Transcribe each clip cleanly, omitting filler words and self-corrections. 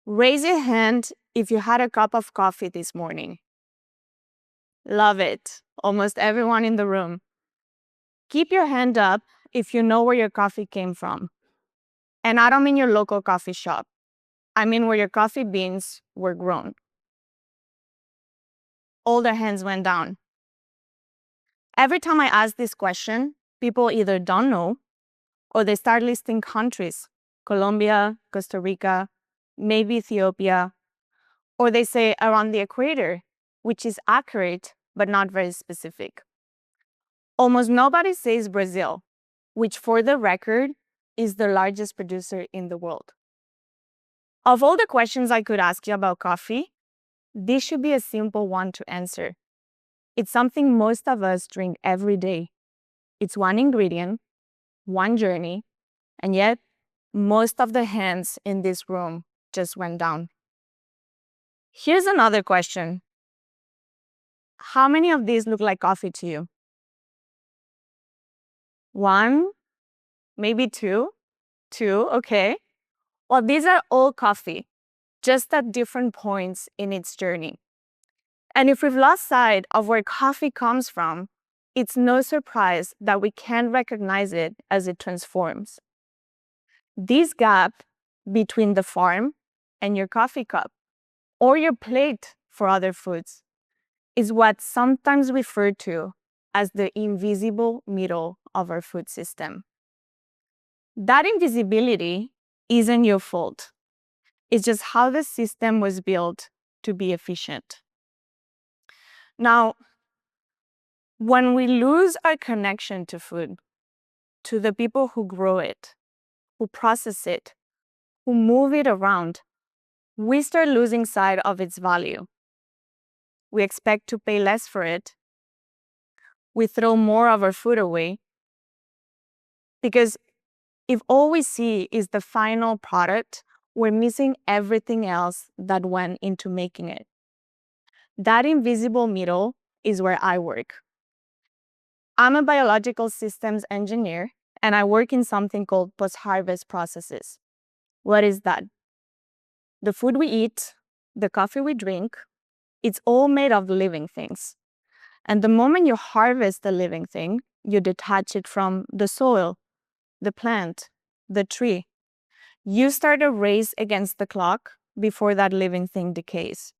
Raise your hand if you had a cup of coffee this morning. Love it. Almost everyone in the room. Keep your hand up if you know where your coffee came from. And I don't mean your local coffee shop. I mean where your coffee beans were grown. All their hands went down. Every time I ask this question, people either don't know or they start listing countries: Colombia, Costa Rica, maybe Ethiopia, or they say around the equator, which is accurate but not very specific. Almost nobody says Brazil, which for the record is the largest producer in the world. Of all the questions I could ask you about coffee, this should be a simple one to answer. It's something most of us drink every day. It's one ingredient, one journey, and yet most of the hands in this room just went down. Here's another question. How many of these look like coffee to you? One, maybe two? Two, okay. Well, these are all coffee, just at different points in its journey. And if we've lost sight of where coffee comes from, it's no surprise that we can't recognize it as it transforms. This gap between the farm and your coffee cup, or your plate for other foods, is what's sometimes referred to as the invisible middle of our food system. That invisibility isn't your fault. It's just how the system was built to be efficient. Now, when we lose our connection to food, to the people who grow it, who process it, who move it around, we start losing sight of its value. We expect to pay less for it. We throw more of our food away. Because if all we see is the final product, we're missing everything else that went into making it. That invisible middle is where I work. I'm a biological systems engineer, and I work in something called post-harvest processes. What is that? The food we eat, the coffee we drink, it's all made of living things. And the moment you harvest a living thing, you detach it from the soil, the plant, the tree. You start a race against the clock before that living thing decays.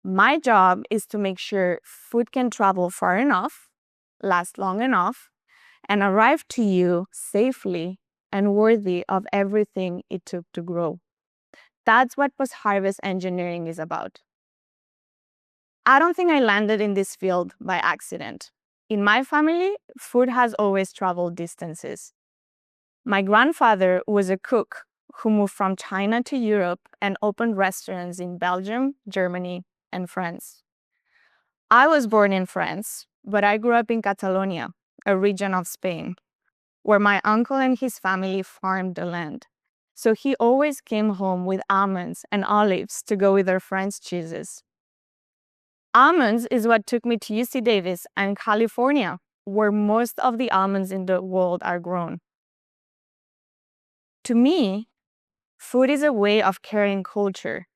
My job is to make sure food can travel far enough, last long enough, and arrive to you safely and worthy of everything it took to grow. That's what post-harvest engineering is about. I don't think I landed in this field by accident. In my family, food has always traveled distances. My grandfather was a cook who moved from China to Europe and opened restaurants in Belgium, Germany, and France. I was born in France, but I grew up in Catalonia, a region of Spain, where my uncle and his family farmed the land. So he always came home with almonds and olives to go with their French cheeses. Almonds is what took me to UC Davis and California, where most of the almonds in the world are grown. To me, food is a way of carrying culture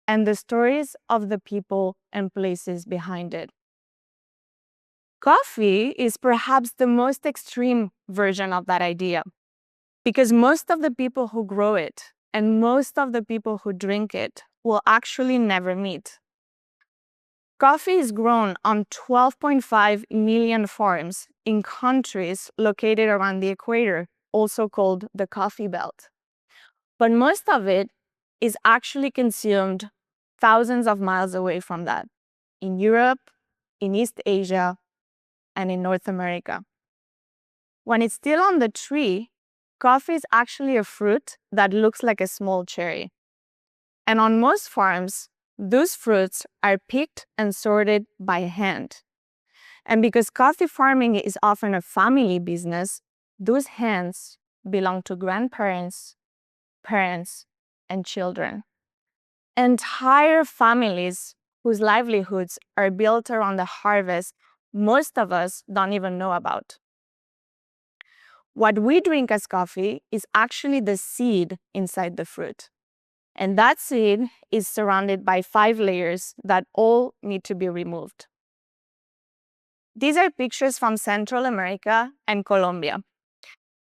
and the stories of the people and places behind it. Coffee is perhaps the most extreme version of that idea, because most of the people who grow it and most of the people who drink it will actually never meet. Coffee is grown on 12.5 million farms in countries located around the equator, also called the Coffee Belt. But most of it is actually consumed thousands of miles away from that, in Europe, in East Asia, and in North America. When it's still on the tree, coffee is actually a fruit that looks like a small cherry. And on most farms, those fruits are picked and sorted by hand. And because coffee farming is often a family business, those hands belong to grandparents, parents, and children. Entire families whose livelihoods are built around the harvest most of us don't even know about. What we drink as coffee is actually the seed inside the fruit. And that seed is surrounded by 5 layers that all need to be removed. These are pictures from Central America and Colombia.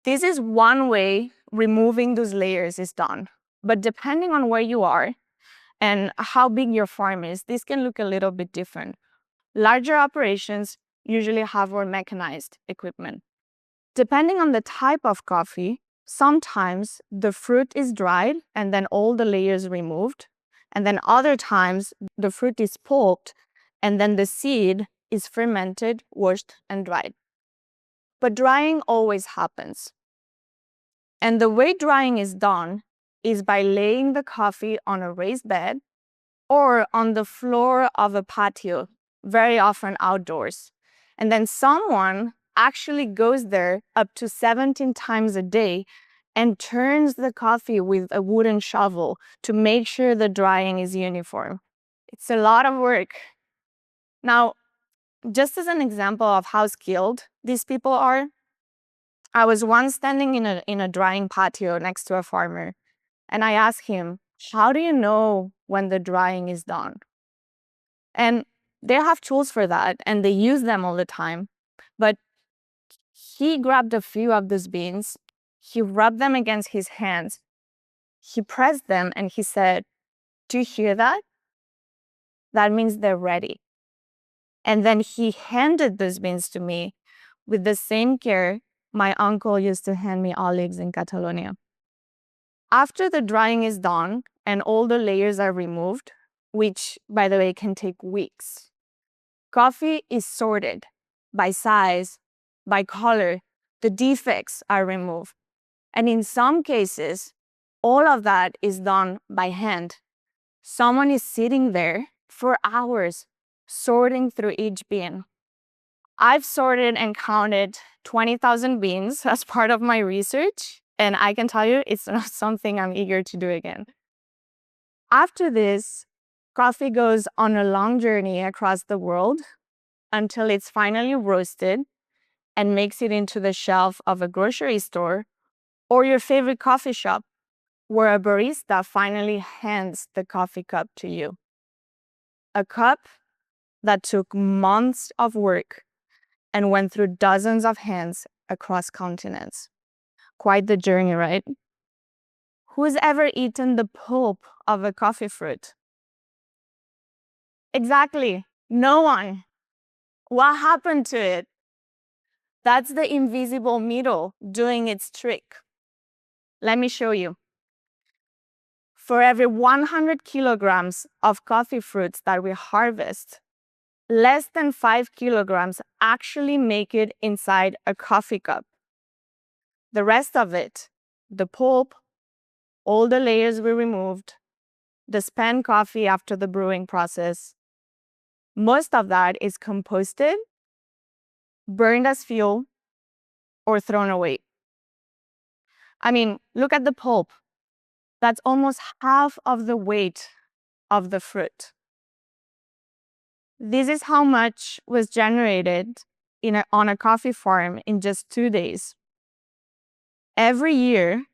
This is one way removing those layers is done. But depending on where you are and how big your farm is, this can look a little bit different. Larger operations usually have more mechanized equipment. Depending on the type of coffee, sometimes the fruit is dried and then all the layers removed. And then other times the fruit is pulped and then the seed is fermented, washed, and dried. But drying always happens. And the way drying is done is by laying the coffee on a raised bed or on the floor of a patio, very often outdoors. And then someone actually goes there up to 17 times a day and turns the coffee with a wooden shovel to make sure the drying is uniform. It's a lot of work. Now, just as an example of how skilled these people are, I was once standing in a drying patio next to a farmer, and I asked him, "How do you know when the drying is done?" And they have tools for that, and they use them all the time. But he grabbed a few of those beans, he rubbed them against his hands, he pressed them, and he said, "Do you hear that? That means they're ready." And then he handed those beans to me with the same care my uncle used to hand me olives in Catalonia. After the drying is done and all the layers are removed, which, by the way, can take weeks, coffee is sorted by size, by color. The defects are removed. And in some cases, all of that is done by hand. Someone is sitting there for hours, sorting through each bean. I've sorted and counted 20,000 beans as part of my research, and I can tell you it's not something I'm eager to do again. After this, coffee goes on a long journey across the world until it's finally roasted and makes it into the shelf of a grocery store or your favorite coffee shop, where a barista finally hands the coffee cup to you. A cup that took months of work and went through dozens of hands across continents. Quite the journey, right? Who's ever eaten the pulp of a coffee fruit? Exactly, no one. What happened to it? That's the invisible needle doing its trick. Let me show you. For every 100 kilograms of coffee fruits that we harvest, less than 5 kilograms actually make it inside a coffee cup. The rest of it, the pulp, all the layers we removed, the spent coffee after the brewing process, most of that is composted, burned as fuel, or thrown away. I mean, look at the pulp. That's almost half of the weight of the fruit. This is how much was generated on a coffee farm in just 2 days. Every year,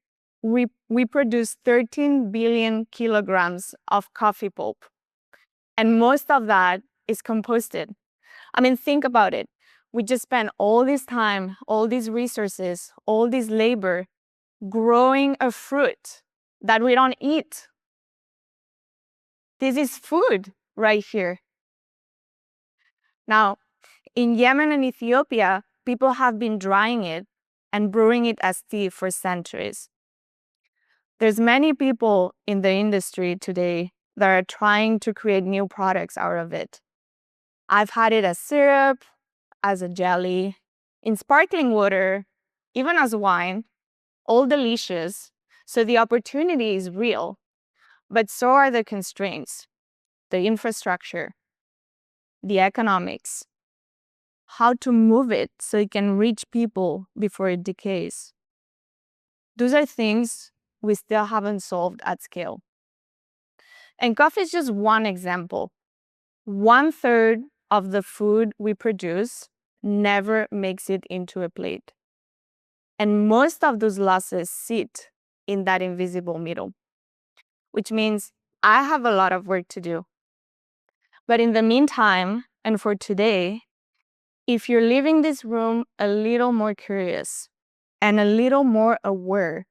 we produce 13 billion kilograms of coffee pulp, and most of that is composted. I mean, think about it. We just spend all this time, all these resources, all this labor growing a fruit that we don't eat. This is food right here. Now, in Yemen and Ethiopia, people have been drying it and brewing it as tea for centuries. There's many people in the industry today that are trying to create new products out of it. I've had it as syrup, as a jelly, in sparkling water, even as wine, all delicious. So the opportunity is real, but so are the constraints, the infrastructure, the economics, how to move it so it can reach people before it decays. Those are things we still haven't solved at scale. And coffee is just one example. 1/3 of the food we produce never makes it into a plate. And most of those losses sit in that invisible middle. which means I have a lot of work to do. But in the meantime, and for today, if you're leaving this room a little more curious and a little more aware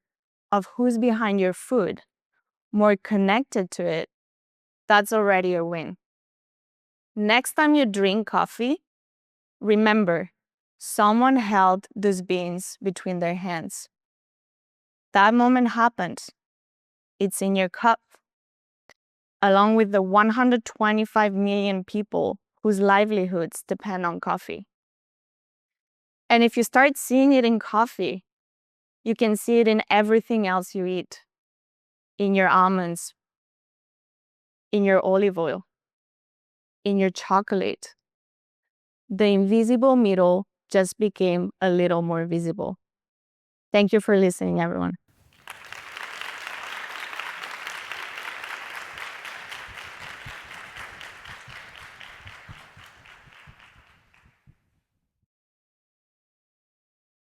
of who's behind your food, more connected to it, that's already a win. Next time you drink coffee, remember, someone held those beans between their hands. That moment happened. It's in your cup, along with the 125 million people whose livelihoods depend on coffee. And if you start seeing it in coffee, you can see it in everything else you eat, in your almonds, in your olive oil, in your chocolate. The invisible middle just became a little more visible. Thank you for listening, everyone.